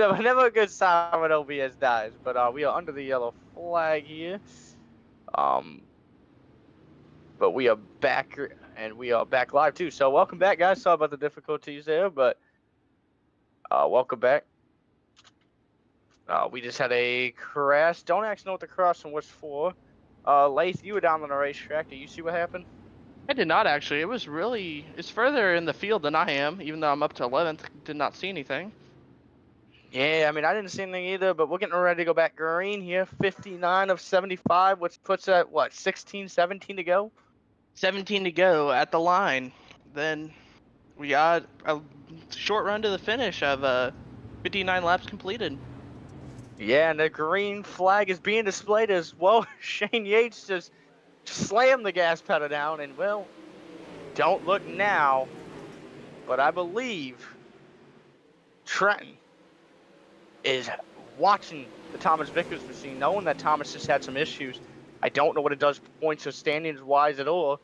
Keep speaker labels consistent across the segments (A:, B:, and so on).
A: So never a good sign when OBS dies, but we are under the yellow flag here. Um, but we are back, and we are back live too. So welcome back, guys. Sorry about the difficulties there, but welcome back. We just had a crash. Don't actually know what the crash was for. Lath, you were down on the racetrack. Did you see what happened?
B: I did not actually. It's further in the field than I am, even though I'm up to 11th. Did not see anything.
A: Yeah, I mean, I didn't see anything either, but we're getting ready to go back green here. 59 of 75, which puts at, what, 16, 17 to go?
B: 17 to go at the line. Then we got a short run to the finish of 59 laps completed.
A: Yeah, and the green flag is being displayed as, well, Shane Yates just slammed the gas pedal down, and, well, don't look now, but I believe Trenton is watching the Thomas Vickers machine, knowing that Thomas just had some issues. I don't know what it does points or standings wise at all.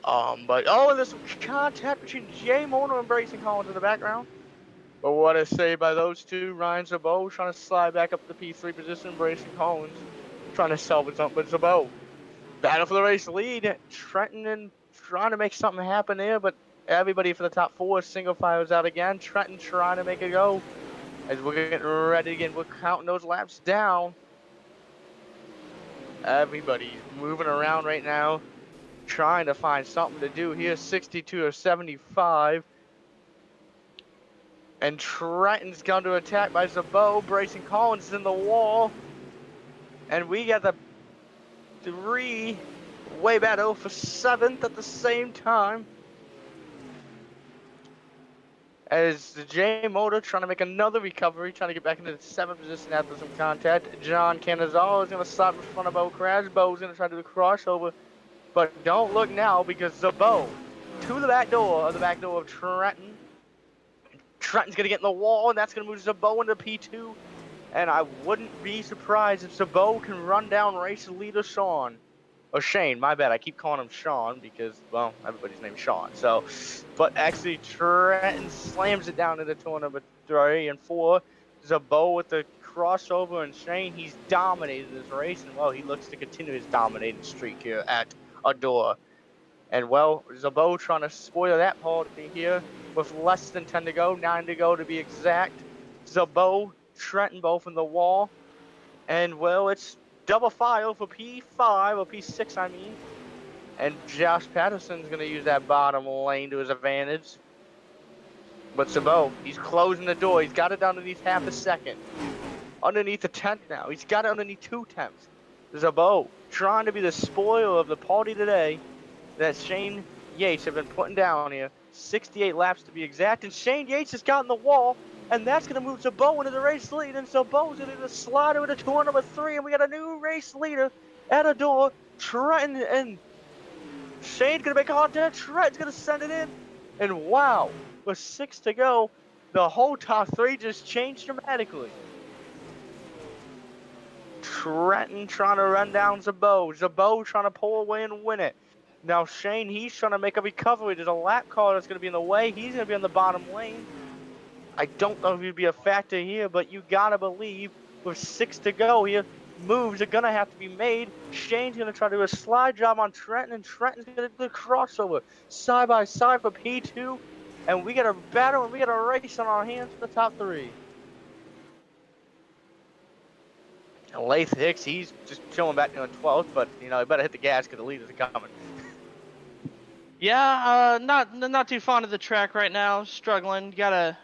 A: But there's some contact between Jay Mono and Brayson Collins in the background. But what I say by those two, Ryan Zabot trying to slide back up the P3 position, Brayson Collins trying to salvage something, but Zabot battle for the race lead. Trenton and trying to make something happen there, but everybody for the top four single files out again. Trenton trying to make it go. As we're getting ready again, we're counting those laps down. Everybody's moving around right now, trying to find something to do here. 62 or 75. And Trenton's gone to attack by Zabot. Brayson Collins is in the wall. And we got the three way battle for 7th at the same time. As the J Motor trying to make another recovery, trying to get back into the 7th position after some contact. John Canizaro is going to stop in front of Bo Crash. Bo's going to try to do the crossover. But don't look now because Zabot to the back door of Trenton. Trenton's going to get in the wall, and that's going to move Zabot into P2. And I wouldn't be surprised if Zabot can run down race leader Sean. Or Shane, my bad. I keep calling him Sean because, well, everybody's named Sean. So, but actually, Trenton slams it down into turn number 3 and 4. Zabot with the crossover, and Shane, he's dominated this race. And, well, he looks to continue his dominating streak here at Eldora. And, well, Zabot trying to spoil that party here with less than 10 to go, 9 to go to be exact. Zabot, Trenton both in the wall. And, well, it's double file for P5, or P6, I mean. And Josh Patterson's going to use that bottom lane to his advantage. But Zabot, he's closing the door. He's got it underneath half a second. Underneath a tenth now. He's got it underneath 2 tenths. Zabot trying to be the spoiler of the party today that Shane Yates have been putting down here. 68 laps to be exact. And Shane Yates has gotten the wall. And that's going to move Zabot into the race lead. And Zabot's going to slide over to turn number 3. And we got a new race leader at Eldora. Trenton and Shane's going to make contact. Trenton's going to send it in. And wow, with 6 to go, the whole top 3 just changed dramatically. Trenton trying to run down Zabot. Zabot trying to pull away and win it. Now Shane, he's trying to make a recovery. There's a lap car that's going to be in the way. He's going to be on the bottom lane. I don't know if he'd be a factor here, but you gotta believe with 6 to go here, moves are gonna have to be made. Shane's gonna try to do a slide job on Trenton, and Trenton's gonna do the crossover side by side for P2. And we got a battle and we got a race on our hands for the top 3. And Lath Hicks, he's just chilling back down 12th, but you know, he better hit the gas because the leaders are coming.
B: Yeah, not too fond of the track right now. Struggling. Gotta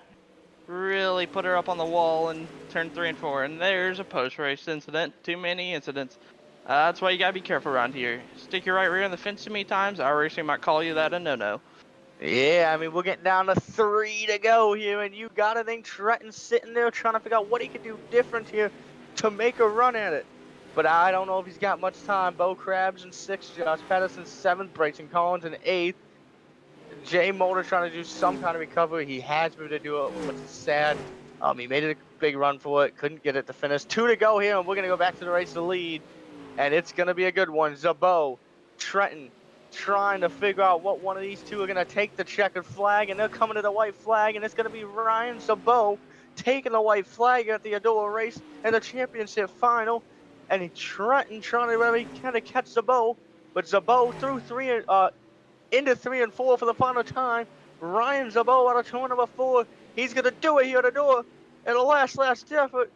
B: really put her up on the wall in turn 3 and 4. And there's a post-race incident. Too many incidents. That's why you gotta be careful around here. Stick your right rear in the fence too many times. iRacing might call you that a no-no.
A: Yeah, I mean, we're getting down to 3 to go here, and you gotta think Trenton's sitting there trying to figure out what he could do different here to make a run at it. But I don't know if he's got much time. Bo Crabs in 6th, Josh Patterson 7th, Brayson Collins in 8th. Jay Motor trying to do some kind of recovery. He has been able to do it, which is sad. He made it a big run for it. Couldn't get it to finish. 2 to go here, and we're going to go back to the race to lead. And it's going to be a good one. Zabot, Trenton, trying to figure out what one of these two are going to take the checkered flag. And they're coming to the white flag, and it's going to be Ryan Zabot taking the white flag at the Eldora race and the championship final. And Trenton trying to really kind of catch Zabot, but Zabot threw into 3 and 4 for the final time. Ryan Zabot out of turn number 4. He's gonna do it here at the door. And the last effort.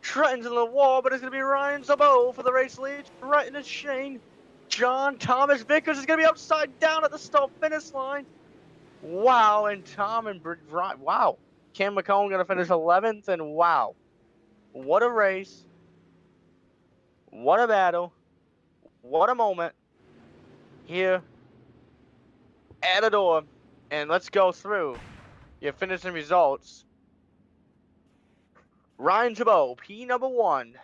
A: Trenton's in the wall, but it's gonna be Ryan Zabot for the race lead. Trenton and Shane. John Thomas Vickers is gonna be upside down at the start finish line. Wow, and Tom and wow. Cam McCone gonna finish 11th, and wow. What a race. What a battle. What a moment here at the door. And let's go through your finishing results. Ryan Zabot, P number 1.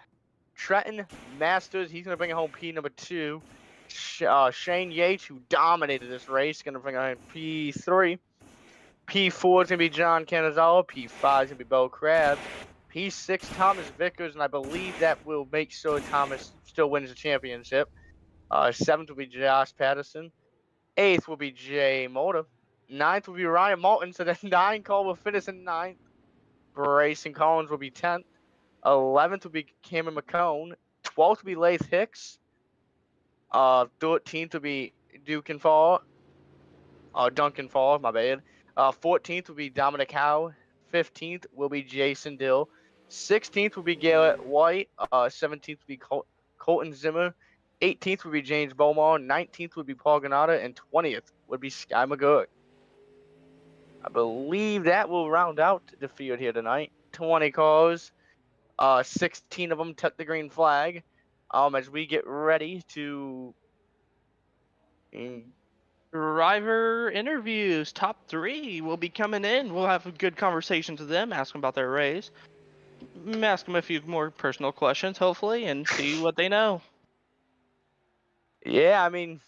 A: Trenton Masters, he's going to bring home P number 2. Shane Yates, who dominated this race, going to bring home P3. P4 is going to be John Canizzato. P5 is going to be Bo Crabs. P6, Thomas Vickers, and I believe that will make sure Thomas still wins the championship. 7th will be Josh Patterson. 8th will be Jay Motor. 9th will be Ryan Moulton, so that 9 call will finish in 9th. Grayson Collins will be 10th. 11th will be Cameron McCone. 12th will be Lath Hicks. 13th will be Duncan Fall, my bad. 14th will be Dominic Howe. 15th will be Jason Dill. 16th will be Garrett White. 17th will be Colton Zimmer. 18th would be James Beaumont. 19th would be Paul Ganada. And 20th would be Sky McGurk. I believe that will round out the field here tonight. 20 cars. 16 of them took the green flag. As we get ready to
B: driver interviews, top 3 will be coming in. We'll have a good conversation to them, ask them about their race, ask them a few more personal questions, hopefully, and see what they know.
A: Yeah, I mean,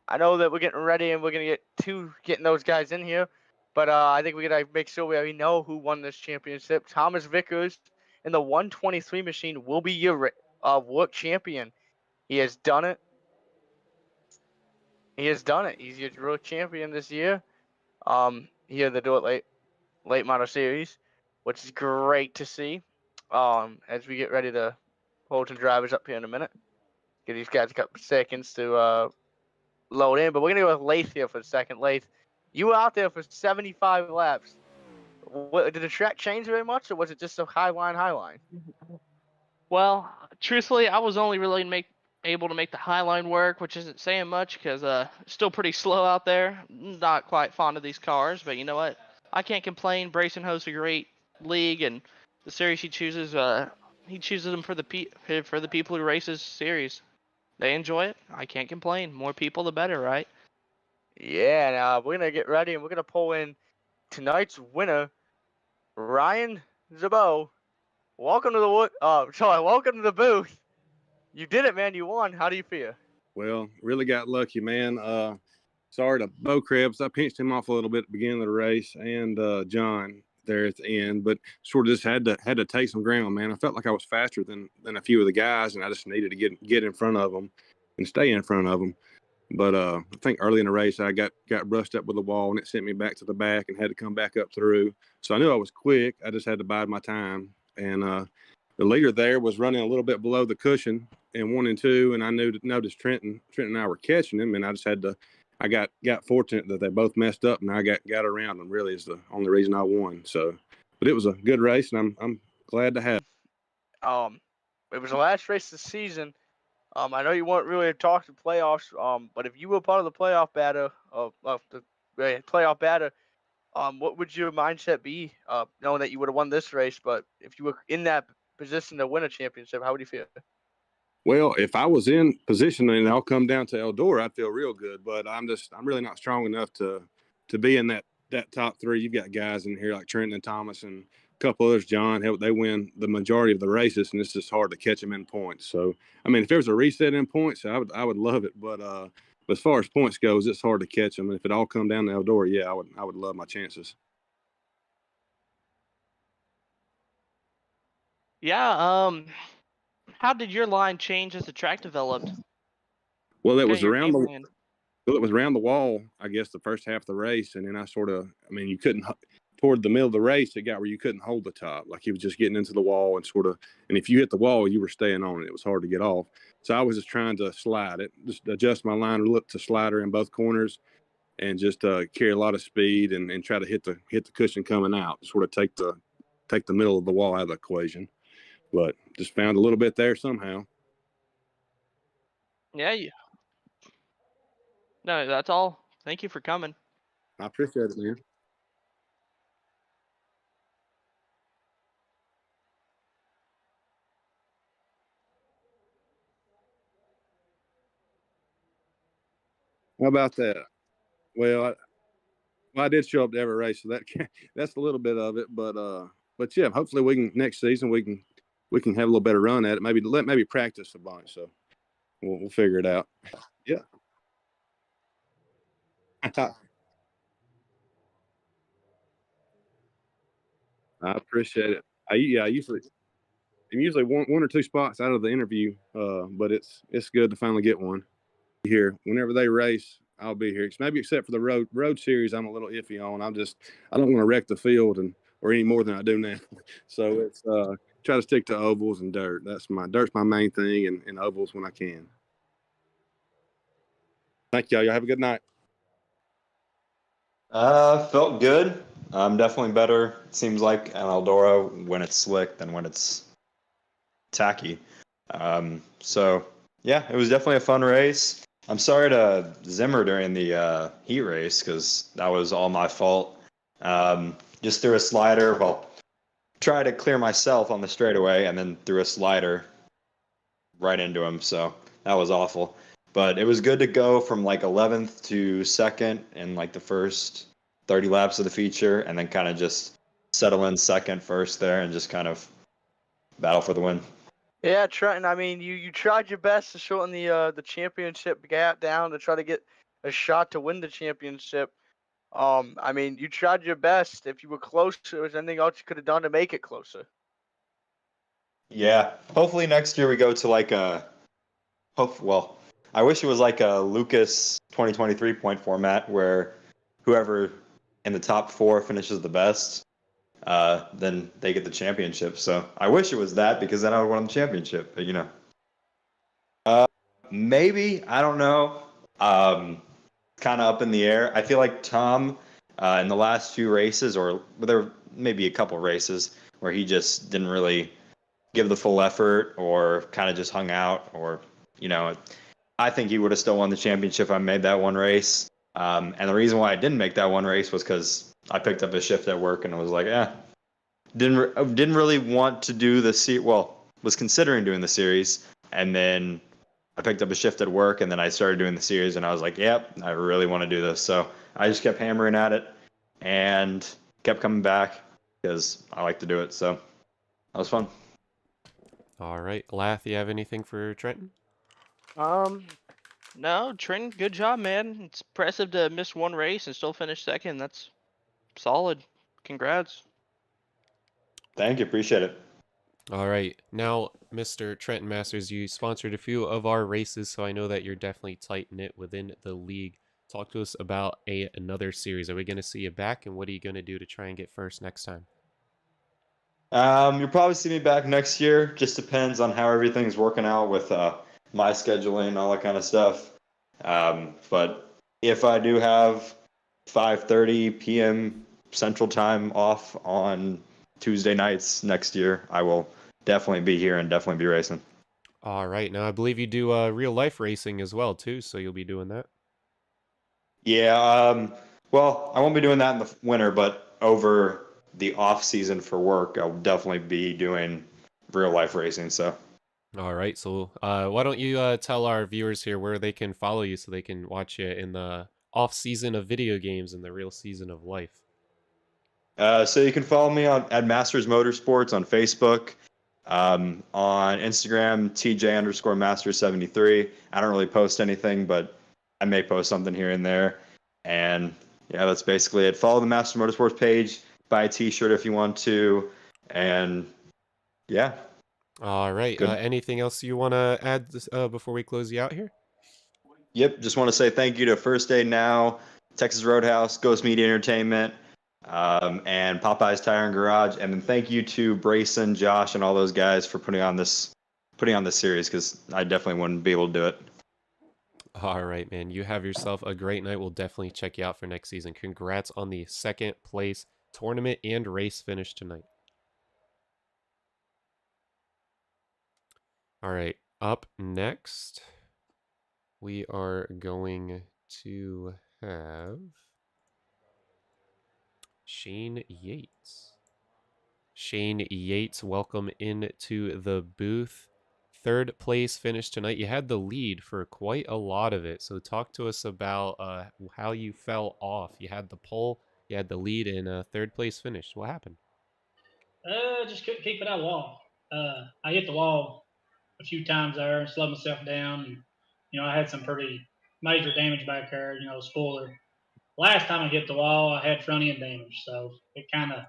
A: I know that we're getting ready and we're gonna get to getting those guys in here, but I think we gotta make sure we already know who won this championship. Thomas Vickers in the 123 machine will be your WORC champion. He has done it. He's your WORC champion this year. Here at the Do It late model series, which is great to see. As we get ready to hold some drivers up here in a minute, give these guys a couple seconds to load in. But we're gonna go with Lath here for a second. Lath, you were out there for 75 laps. Did the track change very much, or was it just a high line?
B: Well, truthfully, I was only really able to make the high line work, which isn't saying much because still pretty slow out there. Not quite fond of these cars, but you know what? I can't complain. Brayson hosts a great league, and the series he chooses them for the people who race his series. They enjoy it. I can't complain. More people, the better, right?
A: Yeah. Now we're gonna get ready, and we're gonna pull in tonight's winner, Ryan Zabot. Welcome to the booth. You did it, man. You won. How do you feel?
C: Well, really got lucky, man. Sorry to Bo Krebs. I pinched him off a little bit at the beginning of the race, and John there at the end, but sort of just had to take some ground, man. I felt like I was faster than a few of the guys, and I just needed to get in front of them and stay in front of them. But I think early in the race, I got brushed up with the wall, and it sent me back to the back and had to come back up through. So I knew I was quick. I just had to bide my time. And the leader there was running a little bit below the cushion in 1 and 2, and I noticed Trenton and I were catching him, and I just had to. I got fortunate that they both messed up, and I got around them. Really, is the only reason I won. So, but it was a good race, and I'm glad to have.
A: It was the last race of the season. I know you weren't really talking playoffs. But if you were part of the playoff batter what would your mindset be? Knowing that you would have won this race, but if you were in that position to win a championship, how would you feel?
C: Well, if I was in position and I'll come down to Eldora, I'd feel real good. But I'm really not strong enough to be in that top 3. You've got guys in here like Trenton and Thomas and a couple others. John, they win the majority of the races, and it's just hard to catch them in points. So, I mean, if there was a reset in points, I would love it. But as far as points goes, it's hard to catch them. And if it all come down to Eldora, yeah, I would love my chances.
B: Yeah. How did your line change as the track developed?
C: Well, it was around the wall, I guess, the first half of the race, and then I sort of, I mean, you couldn't toward the middle of the race, it got where you couldn't hold the top. Like he was just getting into the wall and and if you hit the wall, you were staying on it. It was hard to get off. So I was just trying to slide it, just adjust my liner, look to slider in both corners, and just carry a lot of speed and try to hit the cushion coming out, sort of take the middle of the wall out of the equation. But just found a little bit there somehow.
B: Yeah. No, that's all. Thank you for coming.
C: I appreciate it, man. How about that? Well, I did show up to every race, so that's a little bit of it. But yeah, hopefully next season we can have a little better run at it. Maybe practice a bunch. So we'll figure it out. Yeah. I appreciate it. I'm usually one or two spots out of the interview, but it's good to finally get one here. Whenever they race, I'll be here. Maybe except for the road series, I'm a little iffy on. I don't want to wreck the field or any more than I do now. So it's try to stick to ovals and dirt. Dirt's my main thing, and ovals when I can. Thank y'all. Y'all have a good night.
D: Felt good. Definitely better. It seems like an Eldora when it's slick than when it's tacky. So yeah, it was definitely a fun race. I'm sorry to Zimmer during the heat race because that was all my fault. Just threw a slider. Well, tried to clear myself on the straightaway and then threw a slider right into him. So that was awful. But it was good to go from like 11th to 2nd in like the first 30 laps of the feature, and then kind of just settle in 2nd, 1st there, and just kind of battle for the win.
A: Yeah, Trenton. I mean, you tried your best to shorten the championship gap down to try to get a shot to win the championship. I mean, you tried your best. If you were closer, was there anything else you could have done to make it closer?
D: Yeah, hopefully next year we go to like well, I wish it was like a Lucas 2023 point format where whoever in the top 4 finishes the best, then they get the championship. So I wish it was that because then I would win the championship. But maybe, I don't know. Kind of up in the air. I feel like Tom in the last few races, or there may be a couple races where he just didn't really give the full effort or kind of just hung out, or I think he would have still won the championship if I made that one race. And the reason why I didn't make that one race was because I picked up a shift at work and I was like, didn't really want to do the was considering doing the series, and then I picked up a shift at work, and then I started doing the series, and I was like, yep, I really want to do this. So I just kept hammering at it and kept coming back because I like to do it. So that was fun.
E: All right. Lath, you have anything for Trenton?
B: No, Trenton, good job, man. It's impressive to miss one race and still finish 2nd. That's solid. Congrats.
D: Thank you. Appreciate it.
E: All right. Now, Mr. Trenton Masters, you sponsored a few of our races, so I know that you're definitely tight-knit within the league. Talk to us about another series. Are we going to see you back, and what are you going to do to try and get first next time?
D: You'll probably see me back next year. Just depends on how everything's working out with my scheduling and all that kind of stuff. But if I do have 5:30 p.m. Central Time off on Tuesday nights next year, I will definitely be here and definitely be racing.
E: All right. Now, I believe you do real life racing as well, too, so you'll be doing that.
D: Yeah. Well, I won't be doing that in the winter, but over the off season for work, I'll definitely be doing real life racing. So.
E: All right. So why don't you tell our viewers here where they can follow you so they can watch you in the off season of video games and the real season of life?
D: So you can follow me at Masters Motorsports on Facebook, on Instagram, TJ_Masters73. I don't really post anything, but I may post something here and there. And yeah, that's basically it. Follow the Masters Motorsports page, buy a t-shirt if you want to, and yeah.
E: All right. Anything else you want to add before we close you out here?
D: Yep. Just want to say thank you to First Aid Now, Texas Roadhouse, Ghost Media Entertainment, and Popeye's Tire and Garage. And then thank you to Brayson, Josh, and all those guys for putting on this series, because I definitely wouldn't be able to do it.
E: All right, man. You have yourself a great night. We'll definitely check you out for next season. Congrats on the second place tournament and race finish tonight. All right, up next, we are going to have Shane Yates. Shane Yates, welcome into the booth. Third place finish tonight. You had the lead for quite a lot of it. So talk to us about how you fell off. You had the pole, you had the lead, and third place finish. What happened?
F: Just couldn't keep it out of the wall. I hit the wall a few times there and slowed myself down. And, I had some pretty major damage back there, spoiler. Last time I hit the wall, I had front end damage. So it kind of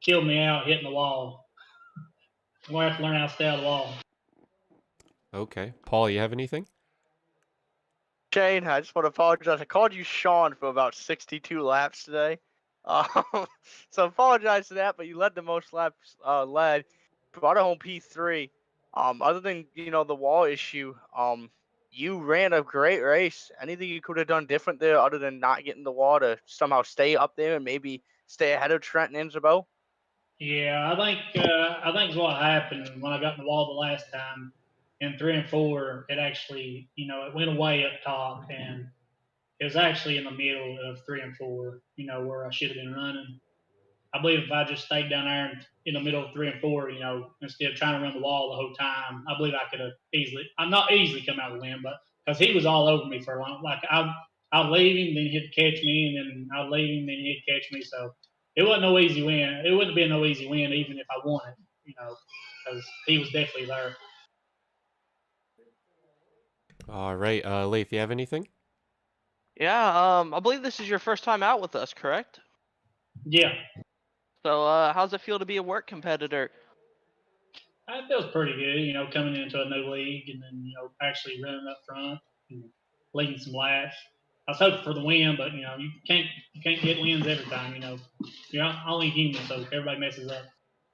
F: killed me out hitting the wall. I'm going to have to learn how to stay out of the wall.
E: Okay. Paul, you have anything?
A: Shane, I just want to apologize. I called you Sean for about 62 laps today. So apologize for that, but you led the most laps led. Brought it home P3. Other than, the wall issue, you ran a great race. Anything you could have done different there other than not getting the wall to somehow stay up there and maybe stay ahead of Trent and Isabeau?
F: Yeah, I think is what happened when I got in the wall the last time. In 3 and 4, it actually, it went away up top, and it was actually in the middle of 3 and 4, where I should have been running. I believe if I just stayed down there in the middle of 3 and 4, instead of trying to run the wall the whole time, I believe I could have I'm not easily come out of the win, but because he was all over me for a long, like I'd leave him, then he'd catch me, and then I'd leave him, then he'd catch me. So it wasn't no easy win. It wouldn't have been no easy win even if I won it, because he was definitely there.
E: All right. Leif, you have anything?
B: Yeah, I believe this is your first time out with us, correct?
F: Yeah,
B: So, how's it feel to be a WORC competitor?
F: it feels pretty good, coming into a new league and then, actually running up front and leading some laps. I was hoping for the win, but you can't get wins every time. You're only human, so everybody messes up.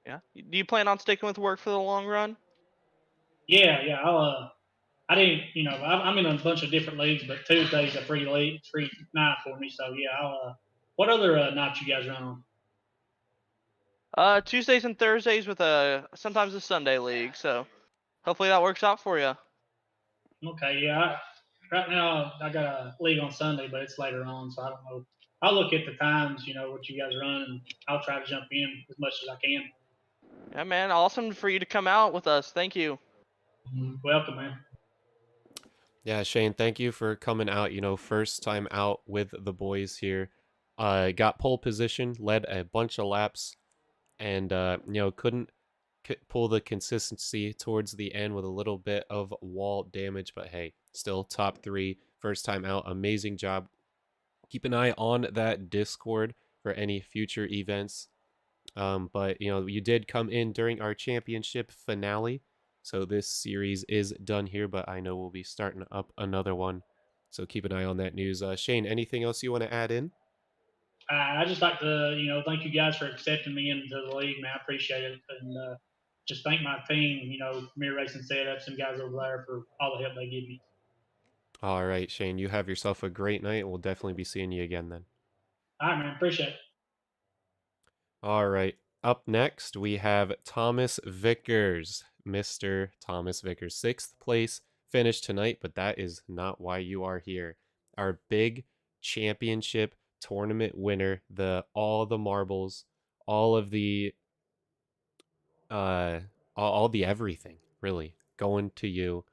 B: Yeah. Do you plan on sticking with WORC for the long run?
F: Yeah. I didn't. I'm in a bunch of different leagues, but Tuesday's a free night for me. So yeah, what other nights you guys run on?
B: Tuesdays and Thursdays with sometimes a Sunday league. So hopefully that works out for you.
F: Okay, yeah. Right now I got a league on Sunday, but it's later on, so I don't know. I'll look at the times, what you guys run, and I'll try to jump in as much as I can.
B: Yeah, man. Awesome for you to come out with us. Thank you.
F: Welcome, man.
E: Yeah, Shane, thank you for coming out. First time out with the boys here. Got pole position, led a bunch of laps, and couldn't pull the consistency towards the end with a little bit of wall damage. But hey, still top 3. First time out. Amazing job. Keep an eye on that Discord for any future events. But you did come in during our championship finale. So this series is done here, but I know we'll be starting up another one. So keep an eye on that news. Shane, anything else you want to add in?
F: I just like to, thank you guys for accepting me into the league, man. I appreciate it. And just thank my team, Mirror Racing Setups and guys over there for all the help they give me.
E: All right, Shane, you have yourself a great night. We'll definitely be seeing you again then.
F: All right, man. Appreciate it.
E: All right. Up next, we have Thomas Vickers. Mr. Thomas Vickers. 6th place finish tonight, but that is not why you are here. Our big championship tournament winner, all the marbles, all of the all the everything, really, going to you.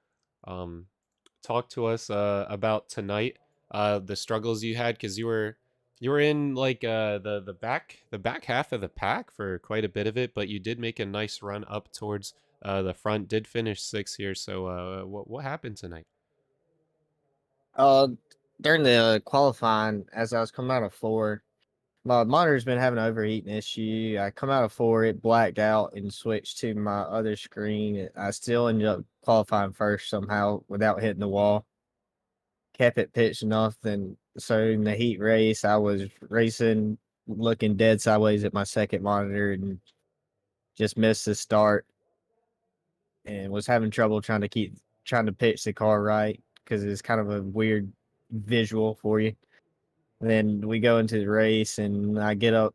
E: Talk to us about tonight, the struggles you had, because you were in like the back half of the pack for quite a bit of it, but you did make a nice run up towards the front. Did finish 6th here. So what happened tonight?
G: Uh, During the qualifying, as I was coming out of 4, my monitor's been having an overheating issue. I come out of 4, it blacked out and switched to my other screen. I still ended up qualifying first somehow without hitting the wall. Kept it pitched enough, and so in the heat race, I was racing looking dead sideways at my second monitor and just missed the start and was having trouble trying to pitch the car right because it's kind of a weird visual for you. And then we go into the race and I get up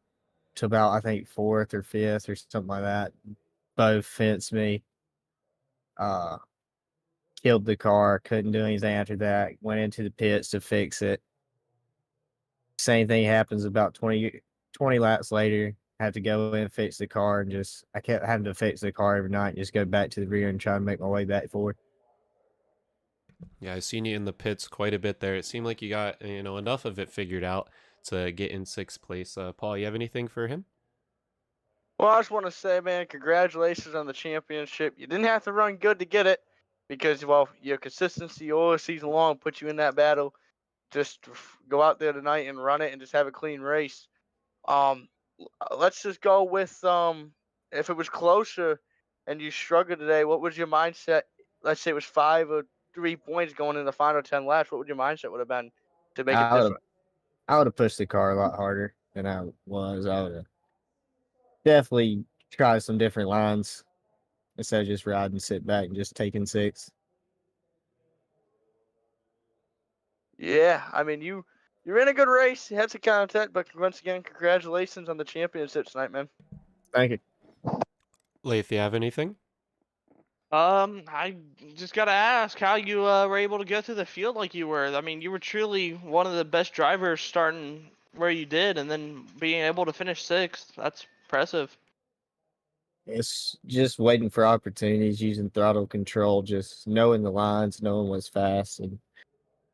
G: to about I think fourth or fifth or something like that. Both fenced me. Killed the car, couldn't do anything after that. Went into the pits to fix it. Same thing happens about 20 laps later. Had to go in and fix the car and just I kept having to fix the car every night and just go back to the rear and try and make my way back forward.
E: Yeah, I've seen you in the pits quite a bit there. It seemed like you got, enough of it figured out to get in sixth place. Paul, you have anything for him?
A: Well, I just want to say, man, congratulations on the championship. You didn't have to run good to get it because, well, your consistency all season long put you in that battle. Just go out there tonight and run it and just have a clean race. Let's just go with if it was closer and you struggled today, what was your mindset? Let's say it was 5 or 3 points going in the final 10 laps. What would your mindset would have been to make it different?
G: I would have pushed the car a lot harder than I was. I would have definitely tried some different lines instead of just riding, sit back, and just taking six.
A: Yeah, I mean you're in a good race. You had some content, but once again, congratulations on the championship tonight, man.
G: Thank you.
E: Leith, you have anything?
B: I just gotta ask how you were able to go through the field like you were. I mean, you were truly one of the best drivers starting where you did, and then being able to finish sixth. That's impressive.
G: It's just waiting for opportunities, using throttle control, just knowing the lines, knowing what's fast, and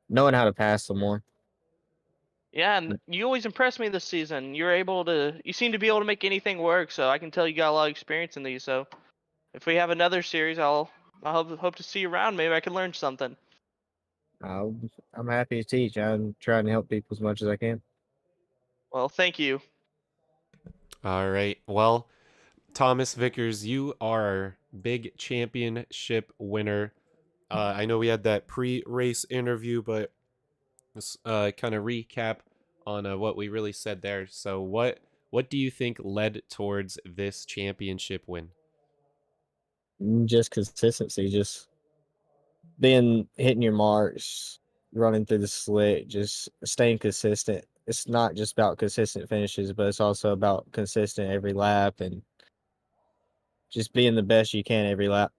G: knowing how to pass some more.
B: Yeah, and you always impress me this season. You seem to be able to make anything work. So I can tell you got a lot of experience in these. So if we have another series, I hope to see you around. Maybe I can learn something.
G: I'm happy to teach. I'm trying to help people as much as I can.
B: Well, thank you.
E: All right. Well, Thomas Vickers, you are our big championship winner. I know we had that pre-race interview, but let's kind of recap on what we really said there. So, what do you think led towards this championship win?
G: Just consistency, just hitting your marks, running through the slick, just staying consistent. It's not just about consistent finishes, but it's also about consistent every lap and just being the best you can every lap.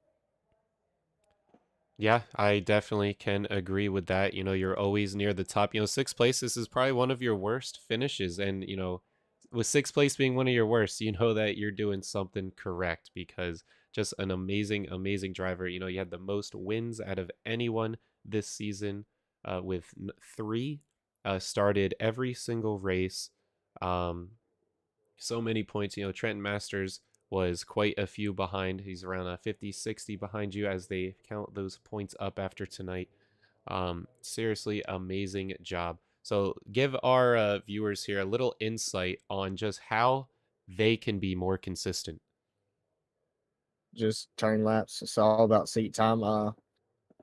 E: Yeah, I definitely can agree with that. You're always near the top. Sixth place, this is probably one of your worst finishes. And, with sixth place being one of your worst, you know that you're doing something correct because just an amazing, amazing driver. You had the most wins out of anyone this season with 3. Started every single race. So many points. Trenton Masters was quite a few behind. He's around 50, 60 behind you as they count those points up after tonight. Seriously, amazing job. So give our viewers here a little insight on just how they can be more consistent.
G: Just turn laps. It's all about seat time.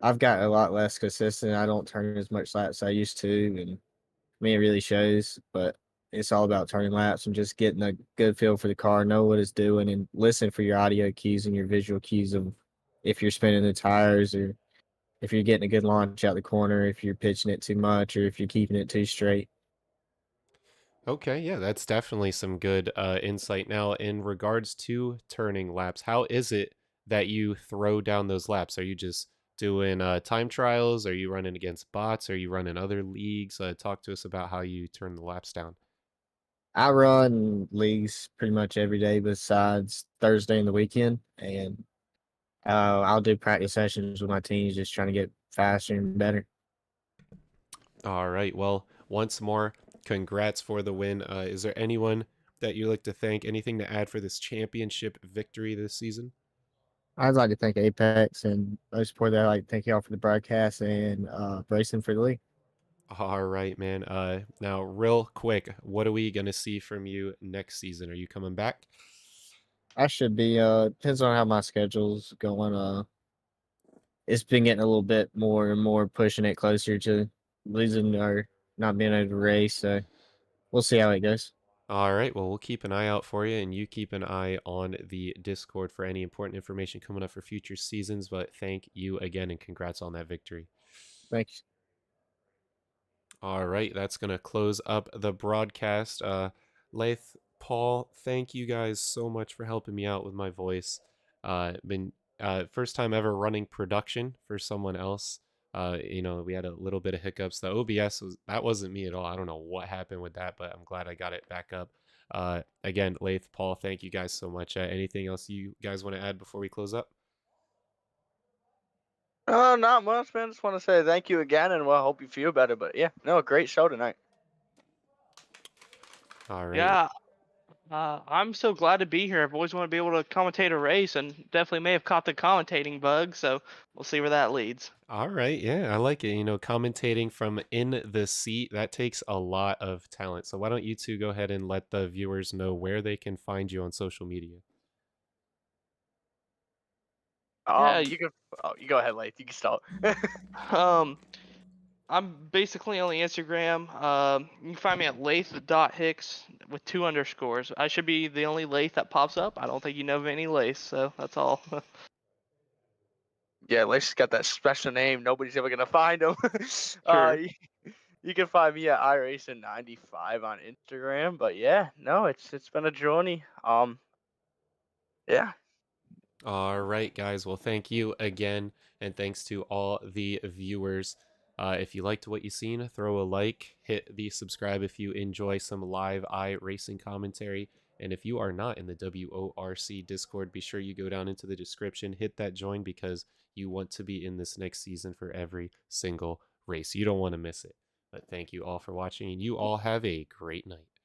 G: I've got a lot less consistent. I don't turn as much laps as I used to, and I mean, it really shows, but it's all about turning laps and just getting a good feel for the car, know what it's doing, and listen for your audio cues and your visual cues of if you're spinning the tires or if you're getting a good launch out the corner, if you're pitching it too much, or if you're keeping it too straight.
E: Okay, yeah, that's definitely some good insight. Now, in regards to turning laps, how is it that you throw down those laps? Are you just doing time trials? Are you running against bots? Are you running other leagues? Talk to us about how you turn the laps down.
G: I run leagues pretty much every day besides Thursday and the weekend, and I'll do practice sessions with my teams, just trying to get faster and better.
E: All right. Well, once more, congrats for the win. Is there anyone that you'd like to thank? Anything to add for this championship victory this season?
G: I'd like to thank Apex and most importantly, I'd like to thank y'all for the broadcast and racing for the league.
E: All right, man. Now, real quick, what are we gonna see from you next season? Are you coming back?
G: I should be. Depends on how my schedule's going. It's been getting a little bit more and more pushing it closer to losing or not being able to race. So we'll see how it goes.
E: All right, well, we'll keep an eye out for you, and you keep an eye on the Discord for any important information coming up for future seasons. But thank you again, and congrats on that victory.
G: Thanks.
E: All right, that's going to close up the broadcast. Lath, Paul, thank you guys so much for helping me out with my voice. Been first time ever running production for someone else. We had a little bit of hiccups. The OBS wasn't me at all. I don't know what happened with that, but I'm glad I got it back up. Again, Lath, Paul, thank you guys so much. Anything else you guys want to add before we close up?
A: Not much, man. Just want to say thank you again, and well, hope you feel better. But yeah, no, great show tonight.
E: All right.
B: Yeah, I'm so glad to be here. I've always wanted to be able to commentate a race, and definitely may have caught the commentating bug. So we'll see where that leads.
E: All right, yeah, I like it. Commentating from in the seat, that takes a lot of talent. So why don't you two go ahead and let the viewers know where they can find you on social media?
B: Yeah,
A: You can. Oh, you go ahead, Lath. You can start.
B: I'm basically on the Instagram. You can find me at Lath.Hicks with 2 underscores. I should be the only Lath that pops up. I don't think you know of any Lath, so that's all.
A: Yeah, Lath's got that special name. Nobody's ever gonna find him.
B: Sure.
A: You can find me at iRacing95 on Instagram. But yeah, no, it's been a journey. Yeah.
E: All right, guys. Well, thank you again, and thanks to all the viewers. If you liked what you seen, throw a like, hit the subscribe if you enjoy some live iRacing commentary. And if you are not in the WORC Discord, be sure you go down into the description, hit that join because you want to be in this next season for every single race. You don't want to miss it. But thank you all for watching, and you all have a great night.